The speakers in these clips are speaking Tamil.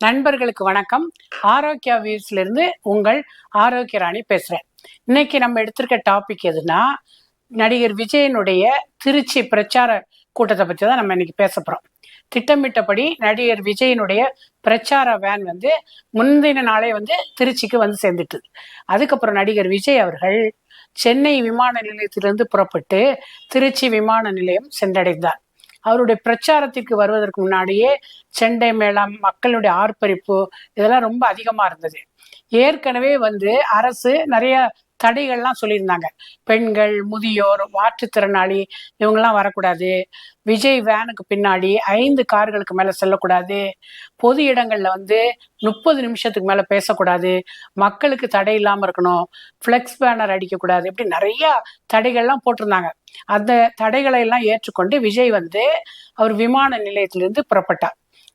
நண்பர்களுக்கு வணக்கம். ஆரோக்கியா வியூஸ்ல இருந்து உங்கள் ஆரோக்கிய ராணி பேசுறேன். இன்னைக்கு நம்ம எடுத்திருக்க டாபிக் எதுனா, நடிகர் விஜயனுடைய திருச்சி பிரச்சார கூட்டத்தை பற்றி தான் நம்ம இன்னைக்கு பேச போறோம். திட்டமிட்டபடி நடிகர் விஜயனுடைய பிரச்சார வேன் முந்தின நாளே திருச்சிக்கு சேர்ந்துட்டு, அதுக்கப்புறம் நடிகர் விஜய் அவர்கள் சென்னை விமான நிலையத்திலிருந்து புறப்பட்டு திருச்சி விமான நிலையம் சென்றடைந்தார். அவருடைய பிரச்சாரத்திற்கு வருவதற்கு முன்னாடியே செண்டை மேளம், மக்களுடைய ஆர்ப்பரிப்பு இதெல்லாம் ரொம்ப அதிகமா இருந்தது. ஏற்கனவே அரசு நிறைய தடைகள்லாம் சொல்லியிருந்தாங்க. பெண்கள், முதியோர், மாற்றுத்திறனாளி இவங்கெல்லாம் வரக்கூடாது, விஜய் வேனுக்கு பின்னாடி 5 கார்களுக்கு மேல செல்லக்கூடாது, பொது இடங்கள்ல 30 நிமிஷத்துக்கு மேல பேசக்கூடாது, மக்களுக்கு தடை இல்லாம இருக்கணும், ஃபிளெக்ஸ் பேனர் அடிக்கக்கூடாது, இப்படி நிறைய தடைகள்லாம் போட்டிருந்தாங்க. அந்த தடைகளை எல்லாம் ஏற்றுக்கொண்டு விஜய் அவர் விமான நிலையத்திலிருந்து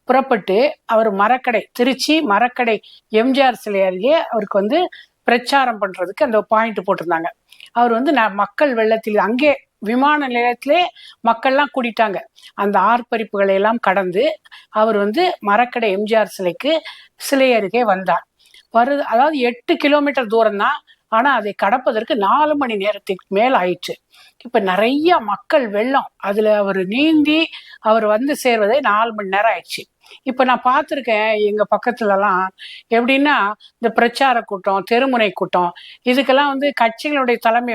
புறப்பட்டு அவர் மரக்கடை, திருச்சி மரக்கடை எம்ஜிஆர் சிலை அருகே அவருக்கு பிரச்சாரம் பண்றதுக்கு அந்த பாயிண்ட் போட்டிருந்தாங்க. அவர் மக்கள் வெள்ளத்தில் அங்கே விமான நிலையத்திலே மக்கள்லாம் கூட்டிட்டாங்க. அந்த ஆர்ப்பரிப்புகளை எல்லாம் கடந்து அவர் மரக்கடை எம்ஜிஆர் சிலை அருகே வந்தார். அதாவது 8 கிலோமீட்டர் தூரம் தான். ஆனா அதை கடப்பதற்கு 4 மணி நேரத்துக்கு மேல் ஆயிடுச்சு. இப்ப நிறைய மக்கள் வெள்ளம், அதுல அவர் நீந்தி அவர் சேர்வதே 4 மணி நேரம் ஆயிடுச்சு. இப்ப நான் பார்த்திருக்கேன் எங்க பக்கத்துலலாம் எப்படின்னா, இந்த பிரச்சார கூட்டம், தெருமுனை கூட்டம், இதுக்கெல்லாம் கட்சிகளுடைய தலைமை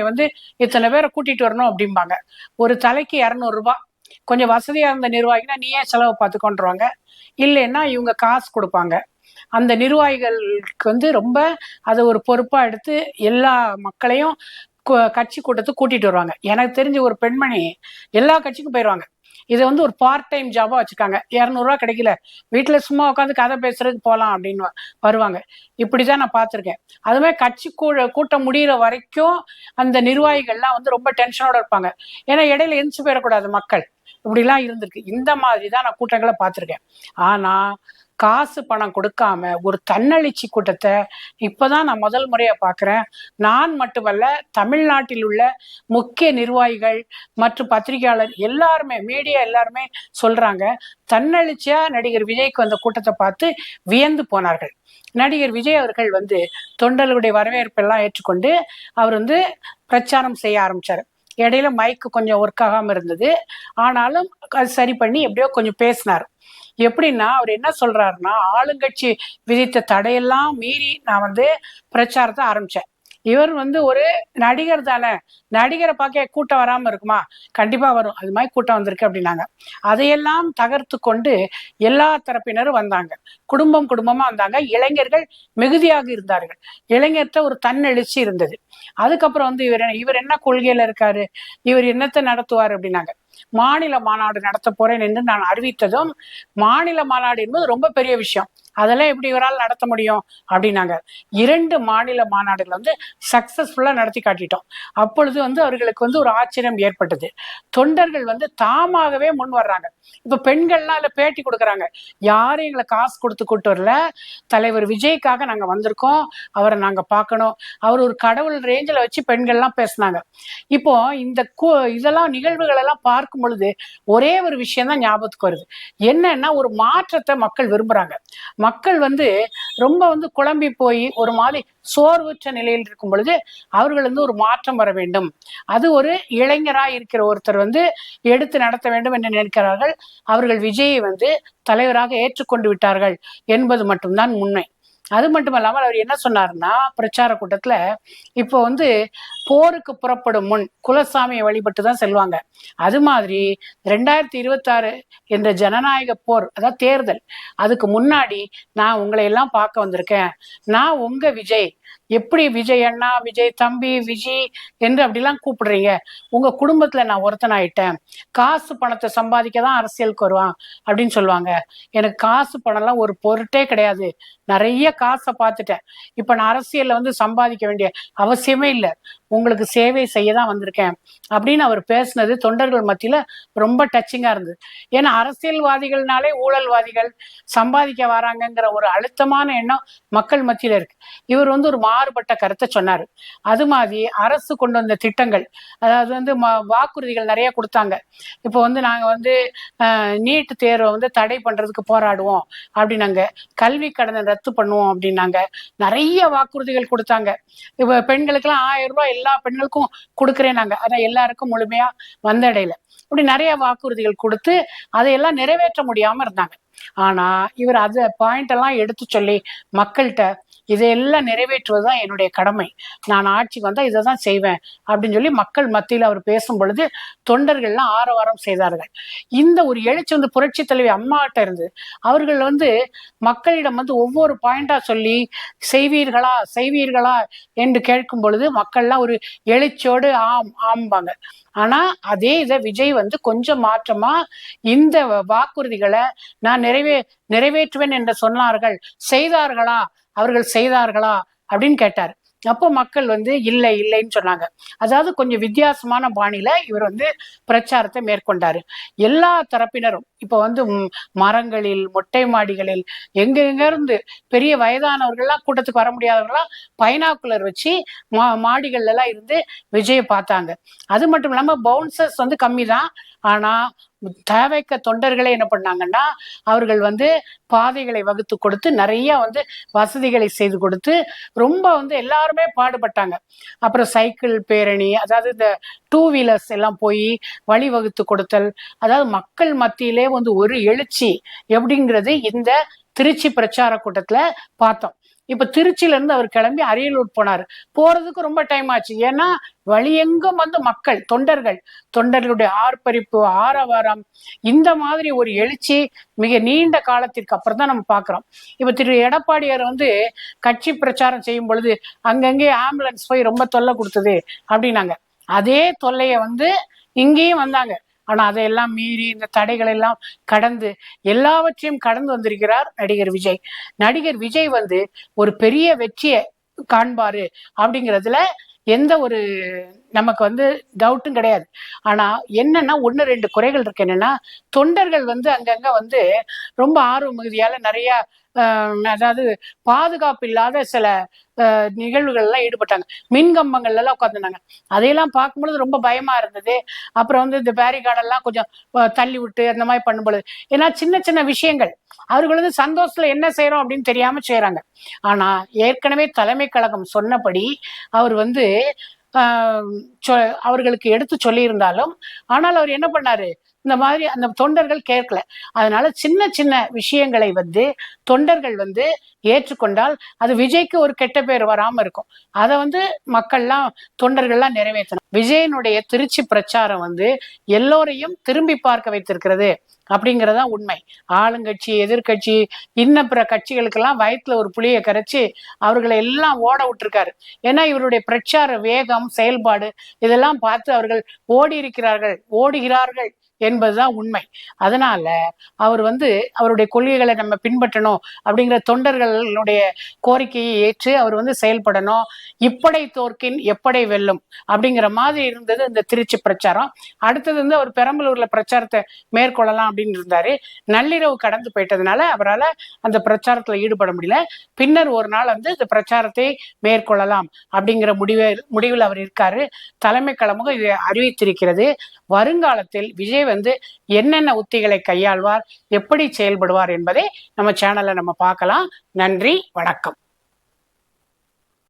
இத்தனை பேரை கூட்டிட்டு வரணும் அப்படிம்பாங்க. ஒரு தலைக்கு 200 ரூபாய். கொஞ்சம் வசதியா இருந்த நிர்வாகினா நீயே செலவு பார்த்து கொண்டுருவாங்க, இல்லைன்னா இவங்க காசு கொடுப்பாங்க. அந்த நிர்வாகிகளுக்கு ரொம்ப அதை ஒரு பொறுப்பா எடுத்து எல்லா மக்களையும் கட்சி கூட்டத்துக்கு கூட்டிட்டு வருவாங்க. எனக்கு தெரிஞ்ச ஒரு பெண்மணி எல்லா கட்சிக்கும் போயிடுவாங்க. இதை ஒரு பார்ட் டைம் ஜாபா வச்சுக்காங்க. 200 ரூபா கிடைக்கல, வீட்டுல சும்மா உட்காந்து கதை பேசுறதுக்கு போகலாம் அப்படின்னு வருவாங்க. இப்படிதான் நான் பார்த்திருக்கேன். அது மாதிரி கட்சி கூட்டம் முடிகிற வரைக்கும் அந்த நிர்வாகிகள்லாம் ரொம்ப டென்ஷனோட இருப்பாங்க. ஏன்னா இடையில எந்திச்சு போயிடக்கூடாது மக்கள். இப்படிலாம் இருந்திருக்கு. இந்த மாதிரி தான் நான் கூட்டங்களை பார்த்திருக்கேன். ஆனா காசு பணம் கொடுக்காம ஒரு தன்னெழுச்சி கூட்டத்தை இப்பதான் நான் முதல் முறையா பாக்குறேன். நான் மட்டுமல்ல, தமிழ்நாட்டில் உள்ள முக்கிய நிர்வாகிகள் மற்றும் பத்திரிகையாளர் எல்லாருமே, மீடியா எல்லாருமே சொல்றாங்க, தன்னெழுச்சியா நடிகர் விஜய்க்கு வந்த கூட்டத்தை பார்த்து வியந்து போனார்கள். நடிகர் விஜய் அவர்கள் தொண்டர்களுடைய வரவேற்பெல்லாம் ஏற்றுக்கொண்டு அவர் பிரச்சாரம் செய்ய ஆரம்பிச்சாரு. இடையில மைக்கு கொஞ்சம் ஒர்க் ஆகாம இருந்தது. ஆனாலும் அது சரி பண்ணி எப்படியோ கொஞ்சம் பேசினார். எப்படின்னா, அவர் என்ன சொல்றாருன்னா, ஆளுங்கட்சி விதித்த தடையெல்லாம் மீறி நான் பிரச்சாரத்தை ஆரம்பிச்சேன். இவர் ஒரு நடிகர் தானே, நடிகரை பார்க்க கூட்டம் வராம இருக்குமா? கண்டிப்பா வரும். அது மாதிரி கூட்டம் வந்திருக்கு அப்படின்னாங்க. அதையெல்லாம் தகர்த்து கொண்டு எல்லா தரப்பினரும் வந்தாங்க. குடும்பமா வந்தாங்க. இளைஞர்கள் மிகுதியாக இருந்தார்கள். இளைஞர்கிட்ட ஒரு தன்னெழுச்சி இருந்தது. அதுக்கப்புறம் இவர் என்ன கொள்கையில இருக்காரு, இவர் என்னத்தை நடத்துவார் அப்படின்னாங்க. மாநில மாநாடு நடத்த போறேன் என்று நான் அறிவித்ததும், மாநில மாநாடு என்பது ரொம்ப பெரிய விஷயம், அதெல்லாம் எப்படி இவரால் நடத்த முடியும் அப்படின்னாங்க. 2 மாநில மாநாடுகள் சக்சஸ்ஃபுல்லா நடத்தி காட்டிட்டோம். அப்பொழுது அவர்களுக்கு ஒரு ஆச்சரியம் ஏற்பட்டது. தொண்டர்கள் தாமாகவே முன் வர்றாங்க. இப்ப பெண்கள்லாம் அதுல பேட்டி கொடுக்குறாங்க. யாரும் எங்களை காசு கொடுத்து கூட்டு வரல, தலைவர் விஜய்க்காக நாங்க வந்திருக்கோம், அவரை நாங்க பார்க்கணும், அவர் ஒரு கடவுள் ரேஞ்சில வச்சு பெண்கள்லாம் பேசினாங்க. இப்போ இதெல்லாம் நிகழ்வுகள் எல்லாம் பார்க்கும் பொழுது ஒரே ஒரு விஷயம் தான் ஞாபகத்துக்கு வருது. என்னன்னா, ஒரு மாற்றத்தை மக்கள் விரும்புறாங்க. மக்கள் ரொம்ப குழம்பி போய் ஒரு மாதிரி சோர்வுற்ற நிலையில் இருக்கும் பொழுது அவர்கள் ஒரு மாற்றம் வர வேண்டும், அது ஒரு இளைஞரா இருக்கிற ஒருத்தர் எடுத்து நடத்த வேண்டும் என்று நினைக்கிறார்கள். அவர்கள் விஜயை தலைவராக ஏற்றுக்கொண்டு விட்டார்கள் என்பது மட்டும்தான் உண்மை. அது மட்டும் இல்லாமல் அவர் என்ன சொன்னார்னா, பிரச்சார கூட்டத்துல இப்போ போருக்கு புறப்படும் முன் குலசாமியை வழிபட்டு தான் செல்வாங்க. அது மாதிரி 2026 என்ற ஜனநாயக போர், அதாவது தேர்தல், அதுக்கு முன்னாடி நான் உங்களை எல்லாம் பார்க்க வந்திருக்கேன், நான் உங்க விஜய், எப்படி விஜய் அண்ணா, விஜய் தம்பி, விஜய் என்று அப்படிலாம் கூப்பிடுறீங்க, உங்க குடும்பத்துல நான் ஒருத்தனாயிட்டேன், காசு பணத்தை சம்பாதிக்க தான் அரசியலுக்கு வருவான் அப்படின்னு சொல்லுவாங்க. எனக்கு காசு பணம்லாம் ஒரு பொருட்டே கிடையாது, நிறைய காசை பார்த்துட்டேன். இப்ப நான் அரசியல்ல சம்பாதிக்க வேண்டிய அவசியமே இல்லை. உங்களுக்கு சேவை செய்ய தான் வந்திருக்கேன் அப்படின்னு அவர் பேசினது தொண்டர்கள் மத்தியில ரொம்ப டச்சிங்கா இருந்தது. ஏன்னா அரசியல்வாதிகள்னாலே ஊழல்வாதிகள் சம்பாதிக்க வராங்கங்கிற ஒரு அழுத்தமான எண்ணம் மக்கள் மத்தியில இருக்கு. இவர் ஒரு மாறுபட்ட கருத்தை சொன்னாரு. அது மாதிரி அரசு கொண்டு வந்த திட்டங்கள், அதாவது வாக்குறுதிகள் நிறைய கொடுத்தாங்க. இப்போ நாங்க நீட் தேர்வை தடை பண்றதுக்கு போராடுவோம் அப்படின்னாங்க. கல்வி கடனை ரத்து பண்ணுவோம் அப்படின்னாங்க. நிறைய வாக்குறுதிகள் கொடுத்தாங்க. இப்ப பெண்களுக்கெல்லாம் 1000 ரூபாய் எல்லா பெண்களுக்கும் கொடுக்குறேனாங்க. அதான் எல்லாருக்கும் முழுமையா வந்தடையில. இப்படி நிறைய வாக்குறுதிகள் கொடுத்து அதையெல்லாம் நிறைவேற்ற முடியாம இருந்தாங்க. ஆனா இவர் அத பாயிண்ட் எல்லாம் எடுத்து சொல்லி மக்கள்கிட்ட இதையெல்லாம் நிறைவேற்றுவதுதான் என்னுடைய கடமை, நான் ஆட்சிக்கு வந்தா இதை தான் செய்வேன் அப்படின்னு சொல்லி மக்கள் மத்தியில் அவர் பேசும் பொழுது தொண்டர்கள்லாம் ஆரவாரம் செய்தார்கள். இந்த ஒரு எழுச்சி புரட்சி தலைவி அம்மாட்ட இருந்து அவர்கள் மக்களிடம் ஒவ்வொரு பாயிண்டா சொல்லி செய்வீர்களா செய்வீர்களா என்று கேட்கும் பொழுது மக்கள்லாம் ஒரு எழுச்சியோடு ஆம் ஆம்பாங்க. ஆனா அதே இதை விஜய் கொஞ்சம் மாற்றமா இந்த வாக்குறுதிகளை நான் நிறைவேற்றுவேன் என்று சொன்னார்கள், செய்தார்களா அவர்கள் செய்தார்களா அப்படின்னு கேட்டார். அப்போ மக்கள் இல்லை இல்லைன்னு சொன்னாங்க. அதாவது கொஞ்சம் வித்தியாசமான பாணியில இவர் பிரச்சாரத்தை மேற்கொண்டாரு. எல்லா தரப்பினரும் இப்போ மரங்களில் மொட்டை மாடிகளில் எங்க இருந்து பெரிய வயதானவர்கள்லாம் கூட்டத்துக்கு வர முடியாதவர்கள்லாம் பைனாக்குலர் வச்சு மாடிகள்ல எல்லாம் இருந்து விஜயை பார்த்தாங்க. அது மட்டும் இல்லாம பவுன்சர்ஸ் கம்மி தான். ஆனா தேவைக்க தொண்டர்களே என்ன பண்ணாங்கன்னா அவர்கள் பாதைகளை வகுத்து கொடுத்து நிறைய வசதிகளை செய்து கொடுத்து ரொம்ப எல்லாருமே பாடுபட்டாங்க. அப்புறம் சைக்கிள் பேரணி, அதாவது இந்த 2 வீலர்ஸ் எல்லாம் போய் வழிவகுத்து கொடுத்தல், அதாவது மக்கள் மத்தியிலே ஒரு எழுச்சி எப்படிங்கிறது இந்த திருச்சி பிரச்சார கூட்டத்துல பார்த்தோம். இப்ப திருச்சியில இருந்து அவர் கிளம்பி அரியலூர் போனாரு. போறதுக்கு ரொம்ப டைம் ஆச்சு. ஏன்னா வழியெங்கும் மக்கள் தொண்டர்களுடைய ஆர்ப்பரிப்பு, ஆரவாரம், இந்த மாதிரி ஒரு எழுச்சி மிக நீண்ட காலத்திற்கு அப்புறம் தான் நம்ம பாக்குறோம். இப்ப திரு எடப்பாடியார் கட்சி பிரச்சாரம் செய்யும் பொழுது அங்கங்கே ஆம்புலன்ஸ் போய் ரொம்ப தொல்லை கொடுத்தது அப்படின்னாங்க. அதே தொல்லைய இங்கேயும் வந்தாங்க. ஆனா அதையெல்லாம் மீறி இந்த தடைகள் எல்லாம் கடந்து எல்லாவற்றையும் கடந்து வந்திருக்கிறார் நடிகர் விஜய். நடிகர் விஜய் ஒரு பெரிய வெற்றியை காண்பாரு அப்படிங்கிறதுல எந்த ஒரு நமக்கு டவுட்டும் கிடையாது. ஆனா என்னன்னா 1-2 குறைகள் இருக்கு. என்னன்னா தொண்டர்கள் அங்கங்க ரொம்ப ஆர்வ மிகுதியால நிறைய அதாவது பாதுகாப்பு இல்லாத சில நிகழ்வுகள் எல்லாம் ஈடுபட்டாங்க. மின்கம்பங்கள்ல எல்லாம் உட்காந்துருந்தாங்க. அதையெல்லாம் பார்க்கும்பொழுது ரொம்ப பயமா இருந்தது. அப்புறம் இந்த பேரிகார்டெல்லாம் கொஞ்சம் தள்ளி விட்டு அந்த மாதிரி பண்ணும்பொழுது, ஏன்னா சின்ன சின்ன விஷயங்கள் அவர்கள் சந்தோஷத்துல என்ன செய்யறோம் அப்படின்னு தெரியாம செய்யறாங்க. ஆனா ஏற்கனவே தலைமை கழகம் சொன்னபடி அவர் அவர்களுக்கு எடுத்து சொல்லி இருந்தாலும், ஆனால் அவர் என்ன பண்ணாரு, இந்த மாதிரி அந்த தொண்டர்கள் கேட்கல. அதனால சின்ன சின்ன விஷயங்களை தொண்டர்கள் ஏற்றுக்கொண்டால் அது விஜய்க்கு ஒரு கெட்ட பேர் வராம இருக்கும். அதை மக்கள்லாம் தொண்டர்கள்லாம் நிறைவேற்றணும். விஜயனுடைய திருச்சி பிரச்சாரம் எல்லோரையும் திரும்பி பார்க்க வைத்திருக்கிறது அப்படிங்கறதா உண்மை. ஆளுங்கட்சி, எதிர்கட்சி, இன்ன பிற கட்சிகளுக்கெல்லாம் வயிற்றுல ஒரு புளியை கரைச்சி அவர்களை எல்லாம் ஓட விட்டுருக்காரு. ஏன்னா இவருடைய பிரச்சார வேகம், செயல்பாடு இதெல்லாம் பார்த்து அவர்கள் ஓடுகிறார்கள் என்பதுதான் உண்மை. அதனால அவர் அவருடைய கொள்கைகளை நம்ம பின்பற்றணும் அப்படிங்கிற தொண்டர்களுடைய கோரிக்கையை ஏற்று அவர் செயல்படணும். இப்படை தோற்கின் எப்படை வெல்லும் அப்படிங்கிற மாதிரி இருந்தது இந்த திருச்சி பிரச்சாரம். அடுத்தது அவர் பெரம்பலூர்ல பிரச்சாரத்தை மேற்கொள்ளலாம் அப்படின்னு இருந்தாரு. நள்ளிரவு கடந்து போயிட்டதுனால அவரால் அந்த பிரச்சாரத்துல ஈடுபட முடியல. பின்னர் ஒரு நாள் இந்த பிரச்சாரத்தை மேற்கொள்ளலாம் அப்படிங்கிற முடிவில் அவர் இருக்காரு. தலைமை கழகம் இதை அறிவித்திருக்கிறது. வருங்காலத்தில் விஜய் என்னென்ன உத்திகளை கையாள்வார், எப்படி செயல்படுவார் என்பதை நம்ம சேனல்ல நம்ம பார்க்கலாம். நன்றி, வணக்கம்.